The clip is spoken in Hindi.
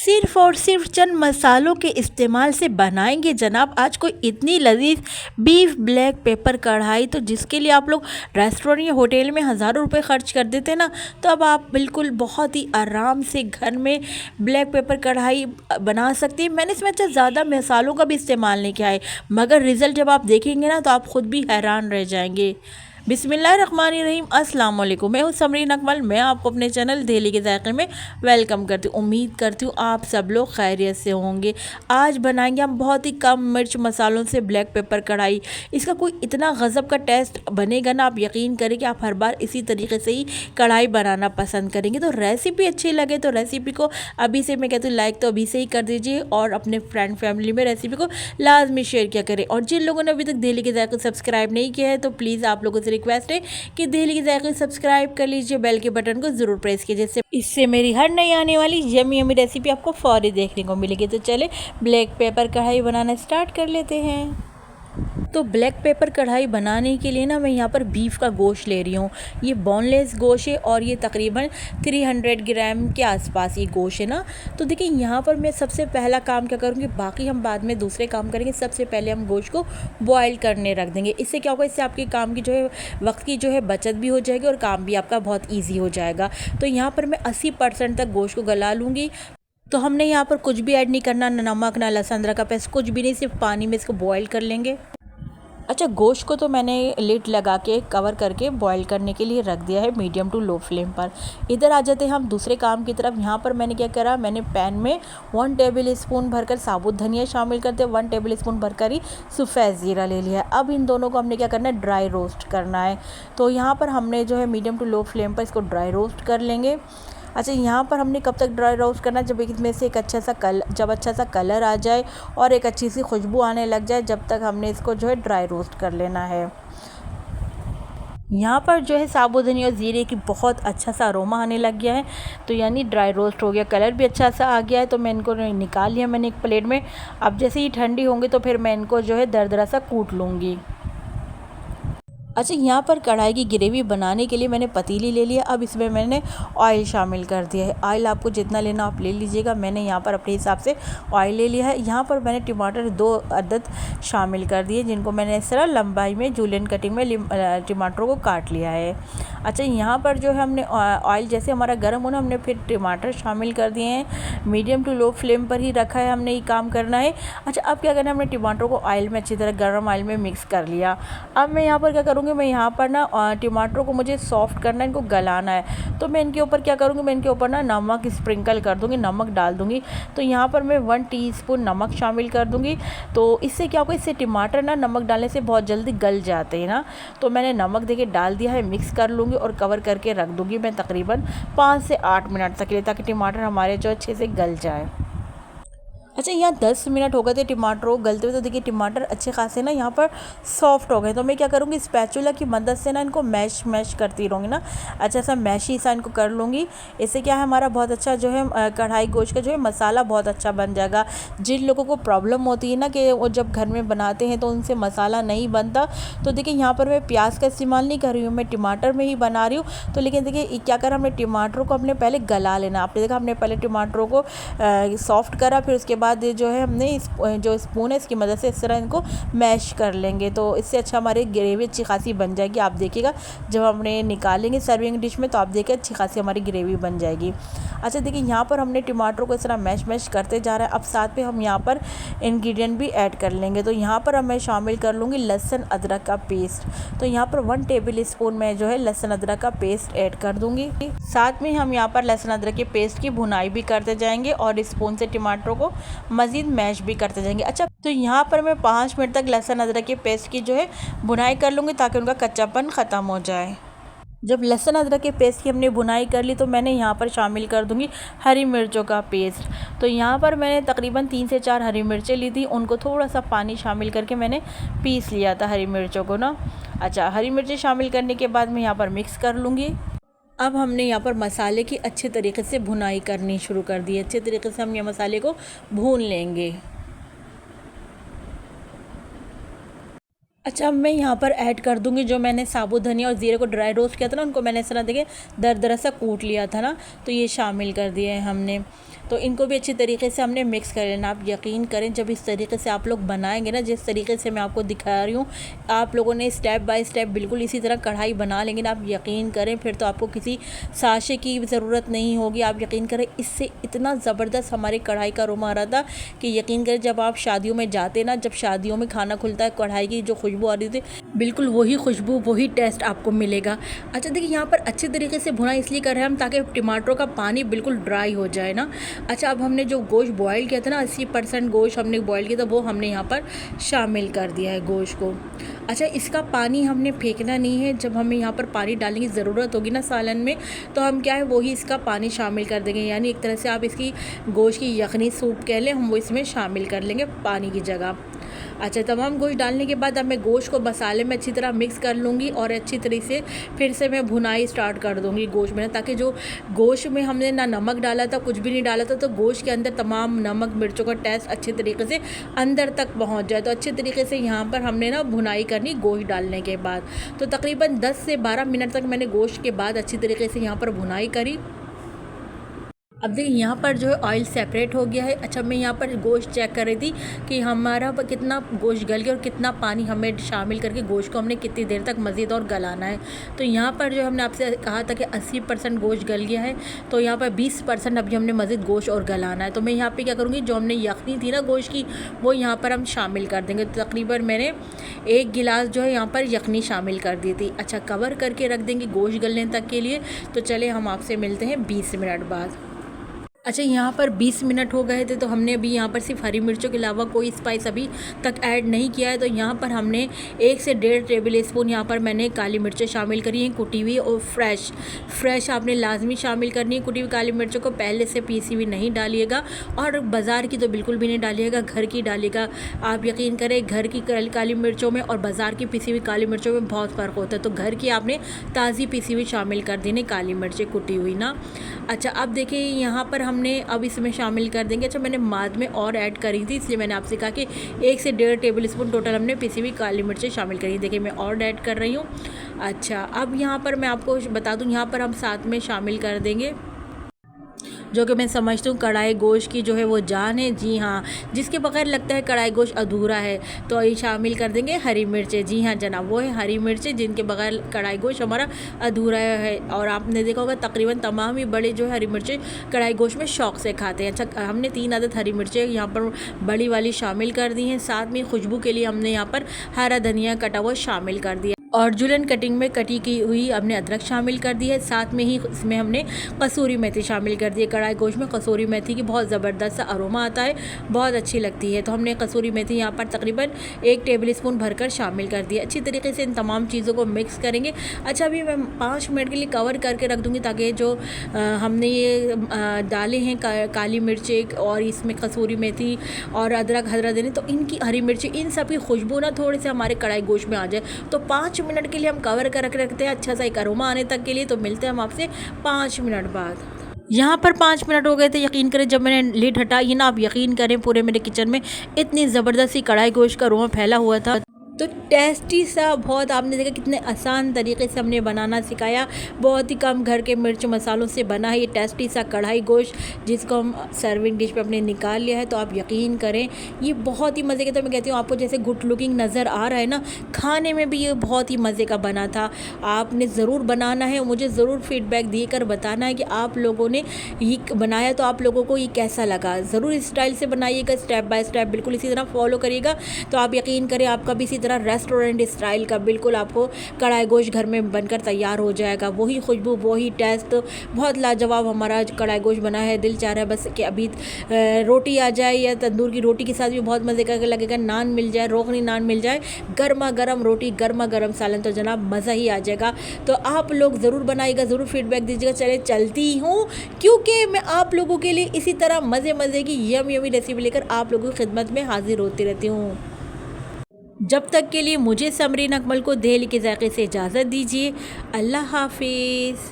सिर्फ़ और सिर्फ़ चंद मसालों के इस्तेमाल से बनाएँगे जनाब आज कोई इतनी लज़ीज़ बीफ ब्लैक पेपर कढ़ाई, तो जिसके लिए आप लोग रेस्टोरेंट या होटल में हज़ारों रुपए ख़र्च कर देते हैं ना, तो अब आप बिल्कुल बहुत ही आराम से घर में ब्लैक पेपर कढ़ाई बना सकती हैं। मैंने इसमें अच्छा ज़्यादा मसालों का भी इस्तेमाल नहीं किया है, मगर रिज़ल्ट जब आप देखेंगे ना तो आप ख़ुद भी हैरान रह जाएंगे। बिस्मिल्लाहिर्रहमानिर्रहीम, अस्सलाम वालेकुम। मैं हूँ समरीन अकमल। मैं आपको अपने चैनल दिल्ली के ज़ायक़े में वेलकम करती हूँ। उम्मीद करती हूँ आप सब लोग खैरियत से होंगे। आज बनाएंगे हम बहुत ही कम मिर्च मसालों से ब्लैक पेपर कढ़ाई। इसका कोई इतना गज़ब का टेस्ट बनेगा ना, आप यकीन करें कि आप हर बार इसी तरीके से ही कढ़ाई बनाना पसंद करेंगे। तो रेसिपी अच्छी लगे तो रेसिपी को अभी से मैं कहती हूँ लाइक तो अभी से ही कर दीजिए, और अपने फ्रेंड फैमिली में रेसिपी को लाजमी शेयर किया करें। और जिन लोगों ने अभी तक दिल्ली के ज़ायक़े सब्सक्राइब नहीं किया है तो प्लीज़ आप लोगों से रिक्वेस्ट है कि दिल्ली के ज़ायक़े सब्सक्राइब कर लीजिए, बेल के बटन को ज़रूर प्रेस कीजिए, जिससे इससे मेरी हर नई आने वाली यमी यमी रेसिपी आपको फौरी देखने को मिलेगी। तो चले ब्लैक पेपर कढ़ाई बनाना स्टार्ट कर लेते हैं। तो ब्लैक पेपर कढ़ाई बनाने के लिए ना मैं यहाँ पर बीफ का गोश्त ले रही हूँ। ये बोनलेस गोश्त है और ये तकरीबन 300 ग्राम के आसपास ये गोश्त है ना। तो देखिए यहाँ पर मैं सबसे पहला काम क्या करूँगी, बाकी हम बाद में दूसरे काम करेंगे। सबसे पहले हम गोश्त को बॉयल करने रख देंगे। इससे क्या होगा, इससे आपके काम की जो है वक्त की जो है बचत भी हो जाएगी और काम भी आपका बहुत ईजी हो जाएगा। तो यहाँ पर मैं 80% तक गोश्त को गला लूँगी। तो हमने यहाँ पर कुछ भी ऐड नहीं करना, ना नमक ना लहसुन अदरक का पेस्ट, कुछ भी नहीं, सिर्फ पानी में इसको बॉयल कर लेंगे। अच्छा, गोश्त को तो मैंने लिड लगा के कवर करके बॉईल करने के लिए रख दिया है मीडियम टू लो फ्लेम पर। इधर आ जाते हैं हम दूसरे काम की तरफ। यहाँ पर मैंने क्या करा, मैंने पैन में 1 टेबल स्पून भरकर साबुत धनिया शामिल करते हैं, 1 टेबल स्पून भरकर ही सफ़ेद ज़ीरा ले लिया है। अब इन दोनों को हमने क्या करना है, ड्राई रोस्ट करना है। तो यहाँ पर हमने जो है मीडियम टू लो फ्लेम पर इसको ड्राई रोस्ट कर लेंगे। अच्छा, यहाँ पर हमने कब तक ड्राई रोस्ट करना है, जब इसमें से एक अच्छा सा कलर आ जाए और एक अच्छी सी खुशबू आने लग जाए, जब तक हमने इसको जो है ड्राई रोस्ट कर लेना है। यहाँ पर जो है साबुत धनिया और ज़ीरे की बहुत अच्छा सा अरोमा आने लग गया है, तो यानी ड्राई रोस्ट हो गया, कलर भी अच्छा सा आ गया है। तो मैं इनको निकाल लिया मैंने एक प्लेट में। अब जैसे ही ठंडी होंगी तो फिर मैं इनको जो है दरदरा सा कूट लूँगी। अच्छा, यहाँ पर कढ़ाई की ग्रेवी बनाने के लिए मैंने पतीली ले लिया। अब इसमें मैंने ऑयल शामिल कर दिया है। ऑयल आपको जितना लेना आप ले लीजिएगा। मैंने यहाँ पर अपने हिसाब से ऑयल ले लिया है। यहाँ पर मैंने टमाटर 2 अदद शामिल कर दिए, जिनको मैंने इस तरह लंबाई में जूलियन कटिंग में टमाटरों को काट लिया है। अच्छा, यहाँ पर जो है हमने ऑयल जैसे हमारा गर्म होना, हमने फिर टमाटर शामिल कर दिए हैं। मीडियम टू लो फ्लेम पर ही रखा है, हमने ये काम करना है। अच्छा, अब क्या करना है, हमने टमाटरों को ऑयल में अच्छी तरह गर्म ऑयल में मिक्स कर लिया। अब मैं यहाँ पर क्या करूँगी, मैं यहाँ पर ना टमाटरों को मुझे सॉफ्ट करना है, इनको गलाना है। तो मैं इनके ऊपर क्या करूँगी, मैं इनके ऊपर ना नमक स्प्रिंकल कर दूँगी, नमक डाल दूँगी। तो यहाँ पर मैं 1 टीस्पून नमक शामिल कर दूँगी। तो इससे क्या होगा, इससे टमाटर ना नमक डालने से बहुत जल्दी गल जाते हैं ना। तो मैंने नमक देखिए डाल दिया है, मिक्स कर लूँगी और कवर करके रख दूँगी मैं तकरीबन 5 से 8 मिनट तक के लिए, ताकि टमाटर हमारे जो अच्छे से गल जाए। अच्छा, यहाँ 10 मिनट हो गए थे टमाटर को गलते हुए। तो देखिए टमाटर अच्छे खासे ना यहाँ पर सॉफ्ट हो गए। तो मैं क्या करूँगी, स्पैचुला की मदद से ना इनको मैश करती रहूँगी ना, अच्छा सा मैशी सा इनको कर लूँगी। इससे क्या है, हमारा बहुत अच्छा जो है कढ़ाई गोश्त का जो है मसाला बहुत अच्छा बन जाएगा। जिन लोगों को प्रॉब्लम होती है ना कि वो जब घर में बनाते हैं तो उनसे मसाला नहीं बनता, तो देखिए यहाँ पर मैं प्याज का इस्तेमाल नहीं कर रही हूँ, मैं टमाटर में ही बना रही हूँ। तो लेकिन देखिए क्या करा, हमने टमाटरों को हमने पहले गला लेना। आपने देखा, हमने पहले टमाटरों को सॉफ्ट करा, फिर उसके बाद जो है हमने जो स्पून है इसकी मदद से इस तरह इनको मैश कर लेंगे। तो इससे अच्छा हमारी ग्रेवी अच्छी खासी बन जाएगी। आप देखिएगा जब हमने निकालेंगे सर्विंग डिश में, तो आप देखिए अच्छी खासी हमारी ग्रेवी बन जाएगी। अच्छा, देखिए यहाँ पर हमने टमाटरों को इस तरह मैश करते जा रहा है। अब साथ में हम यहाँ पर इंग्रेडिएंट भी ऐड कर लेंगे। तो यहाँ पर मैं शामिल कर लूँगी लहसुन अदरक का पेस्ट। तो यहाँ पर 1 टेबल स्पून में जो है लहसुन अदरक का पेस्ट ऐड कर दूँगी। साथ में हम यहाँ पर लहसुन अदरक के पेस्ट की भुनाई भी करते जाएंगे और स्पून से टमाटरों को मज़ीद मैश भी करते जाएंगे। अच्छा, तो यहाँ पर मैं 5 मिनट तक लहसुन अदरक के पेस्ट की जो है भुनाई कर लूँगी, ताकि उनका कच्चापन ख़त्म हो जाए। जब लहसुन अदरक के पेस्ट की हमने भुनाई कर ली, तो मैंने यहाँ पर शामिल कर दूँगी हरी मिर्चों का पेस्ट। तो यहाँ पर मैंने तकरीबन 3 से 4 हरी मिर्चें ली थी, उनको थोड़ा सा पानी शामिल करके मैंने पीस लिया था हरी मिर्चों को ना। अच्छा, हरी मिर्चें शामिल करने के बाद मैं यहाँ पर मिक्स कर लूँगी। अब हमने यहाँ पर मसाले की अच्छे तरीके से भुनाई करनी शुरू कर दी है। अच्छे तरीके से हम ये मसाले को भून लेंगे। अच्छा, अब मैं यहाँ पर ऐड कर दूँगी जो मैंने साबुत धनिया और ज़ीरे को ड्राई रोस्ट किया था ना, उनको मैंने इस तरह देखिए दरदरा सा कूट लिया था ना, तो ये शामिल कर दिए हैं हमने। तो इनको भी अच्छी तरीके से हमने मिक्स कर लेना। आप यकीन करें जब इस तरीके से आप लोग बनाएंगे ना, जिस तरीके से मैं आपको दिखा रही हूँ, आप लोगों ने स्टेप बाय स्टेप बिल्कुल इसी तरह कढ़ाई बना लेंगे ना, आप यकीन करें फिर तो आपको किसी साशे की ज़रूरत नहीं होगी। आप यकीन करें इससे इतना ज़बरदस्त हमारी कढ़ाई का अरोमा आ रहा था कि यकीन करें जब आप शादियों में जाते ना, जब शादियों में खाना खुलता है, कढ़ाई की जो खुशबू आ रही थी, बिल्कुल वही खुशबू वही टेस्ट आपको मिलेगा। अच्छा देखिए यहाँ पर अच्छे तरीके से भुना इसलिए कर रहे हैं हम ताकि टमाटरों का पानी बिल्कुल ड्राई हो जाए ना। अच्छा अब हमने जो गोश्त बॉयल किया था ना, 80% गोश्त हमने बॉयल किया था, वो हमने यहाँ पर शामिल कर दिया है गोश्त को। अच्छा इसका पानी हमने फेंकना नहीं है, जब हमें यहाँ पर पानी डालने की ज़रूरत होगी ना सालन में, तो हम क्या है वही इसका पानी शामिल कर देंगे। यानी एक तरह से आप इसकी गोश्त की यखनी सूप कह लें, हम वो इसमें शामिल कर लेंगे पानी की जगह। अच्छा तमाम गोश्त डालने के बाद अब मैं गोश्त को मसाले में अच्छी तरह मिक्स कर लूँगी और अच्छी तरीके से फिर से मैं भुनाई स्टार्ट कर दूँगी गोश्त में, ताकि जो गोश्त में हमने ना नमक डाला था, कुछ भी नहीं डाला था, तो गोश्त के अंदर तमाम नमक मिर्चों का टेस्ट अच्छे तरीके से अंदर तक पहुँच जाए। तो अच्छे तरीके से यहाँ पर हमने ना भुनाई करनी गोश्त डालने के बाद। तो तकरीबन 10 से 12 मिनट तक मैंने गोश्त के बाद अच्छी तरीके से यहाँ पर भुनाई करी। अब देखिए यहाँ पर जो है ऑयल सेपरेट हो गया है। अच्छा मैं यहाँ पर गोश्त चेक कर रही थी कि हमारा कितना गोश्त गल गया और कितना पानी हमें शामिल करके गोश्त को हमने कितनी देर तक मज़ीद और गलाना है। तो यहाँ पर जो हमने आपसे कहा था कि 80% गोश्त गल गया है, तो यहाँ पर 20% अभी हमने मज़ीद गोश्त और गलाना है। तो मैं यहाँ पर क्या करूँगी, जो हमने यखनी थी ना गोश्त की, वो यहाँ पर हम शामिल कर देंगे। तो तकरीबन मैंने 1 गिलास जो है यहाँ पर यखनी शामिल कर दी थी। अच्छा कवर करके रख देंगे गोश्त गलने तक के लिए। तो चले हम आपसे मिलते हैं 20 मिनट बाद। अच्छा यहाँ पर 20 मिनट हो गए थे, तो हमने अभी यहाँ पर सिर्फ हरी मिर्चों के अलावा कोई स्पाइस अभी तक ऐड नहीं किया है। तो यहाँ पर हमने 1 से 1.5 टेबल स्पून यहाँ पर मैंने काली मिर्चें शामिल करी हैं, कुटी हुई और फ्रेश आपने लाजमी शामिल करनी है। कुटी हुई काली मिर्चों को पहले से पीसी हुई नहीं डालिएगा, और बाज़ार की तो बिल्कुल भी नहीं डालिएगा, घर की डालिएगा। आप यकीन करें घर की काली मिर्चों में और बाज़ार की पिसी हुई काली मिर्चों में बहुत फ़र्क होता है। तो घर की आपने ताज़ी पिसी हुई शामिल कर देनी काली मिर्चें कुटी हुई ना। अच्छा अब देखिए यहाँ पर हमने अब इसमें शामिल कर देंगे। अच्छा मैंने बाद में और ऐड करी थी, इसलिए मैंने आपसे कहा कि 1 से 1.5 टेबल स्पून टोटल हमने पिसी हुई काली मिर्चें शामिल करी। देखिए मैं और ऐड कर रही हूँ। अच्छा अब यहाँ पर मैं आपको बता दूँ, यहाँ पर हम साथ में शामिल कर देंगे जो कि मैं समझती हूँ कढ़ाई गोश्त की जो है वो जान है। जी हाँ, जिसके बगैर लगता है कढ़ाई गोश्त अधूरा है, तो ये शामिल कर देंगे हरी मिर्चें। जी हाँ जनाब, वो है हरी मिर्चें जिनके बगैर कढ़ाई गोश्त हमारा अधूरा है। और आपने देखा होगा तकरीबन तमाम ही बड़े जो है हरी मिर्चें कढ़ाई गोश्त में शौक़ से खाते हैं। अच्छा हमने 3 अदद हरी मिर्चें यहाँ पर बड़ी वाली शामिल कर दी हैं। साथ में खुशबू के लिए हमने यहाँ पर हरा धनिया कटा हुआ शामिल कर दिया, और जुलन कटिंग में कटी की हुई हमने अदरक शामिल कर दी है। साथ में ही इसमें हमने कसूरी मेथी शामिल कर दी है। कढ़ाई गोश्त में कसूरी मेथी की बहुत ज़बरदस्त सा अरोमा आता है, बहुत अच्छी लगती है। तो हमने कसूरी मेथी यहाँ पर तकरीबन 1 टेबल स्पून भरकर शामिल कर दिया। अच्छी तरीके से इन तमाम चीज़ों को मिक्स करेंगे। अच्छा अभी मैं 5 मिनट के लिए कवर करके रख दूँगी, ताकि जो हमने ये डाले हैं काली मिर्चें और इसमें कसूरी मेथी और अदरक हरा धनिया, तो इनकी हरी मिर्ची इन सब की खुशबू ना थोड़े से हमारे कढ़ाई गोश्त में आ जाए। तो 5 मिनट के लिए हम कवर कर रखते हैं अच्छा सा एक अरोमा आने तक के लिए। तो मिलते हैं हम आपसे 5 मिनट बाद। यहाँ पर 5 मिनट हो गए थे। यकीन करें जब मैंने लिड हटाई ना, आप यकीन करें पूरे मेरे किचन में इतनी ज़बरदस्त सी कढ़ाई गोश्त का अरोमा फैला हुआ था। तो टेस्टी सा, बहुत आपने देखा कितने आसान तरीके से हमने बनाना सिखाया, बहुत ही कम घर के मिर्च मसालों से बना है ये टेस्टी सा कढ़ाई गोश्त, जिसको हम सर्विंग डिश पे अपने निकाल लिया है। तो आप यकीन करें ये बहुत ही मज़े का, तो मैं कहती हूँ आपको जैसे गुड लुकिंग नज़र आ रहा है ना, खाने में भी ये बहुत ही मज़े का बना था। आपने ज़रूर बनाना है, मुझे ज़रूर फीडबैक देकर बताना है कि आप लोगों ने ये बनाया तो आप लोगों को ये कैसा लगा। ज़रूर इस स्टाइल से बनाइएगा, स्टेप बाय स्टेप बिल्कुल इसी तरह फॉलो करिएगा। तो आप यकीन करें आपका भी इसी तरह रेस्टोरेंट स्टाइल का बिल्कुल आपको कढ़ाई गोश्त घर में बनकर तैयार हो जाएगा। वही खुशबू, वही टेस्ट, बहुत लाजवाब हमारा कढ़ाई गोश्त बना है। दिल चाह रहा है बस कि अभी रोटी आ जाए, या तंदूर की रोटी के साथ भी बहुत मज़े का लगेगा। नान मिल जाए, रोगनी नान मिल जाए, गर्मा गर्म रोटी, गर्मा गर्म सालन, तो जनाब मज़ा ही आ जाएगा। तो आप लोग ज़रूर बनाइएगा, ज़रूर फीडबैक दीजिएगा। चले चलती हूँ, क्योंकि मैं आप लोगों के लिए इसी तरह मज़े की यमी रेसिपी लेकर आप लोगों की खिदमत में हाजिर होती रहती हूँ। जब तक के लिए मुझे समरीन अकमल को दहली के ज़ायक़े से इजाज़त दीजिए। अल्लाह हाफिज़।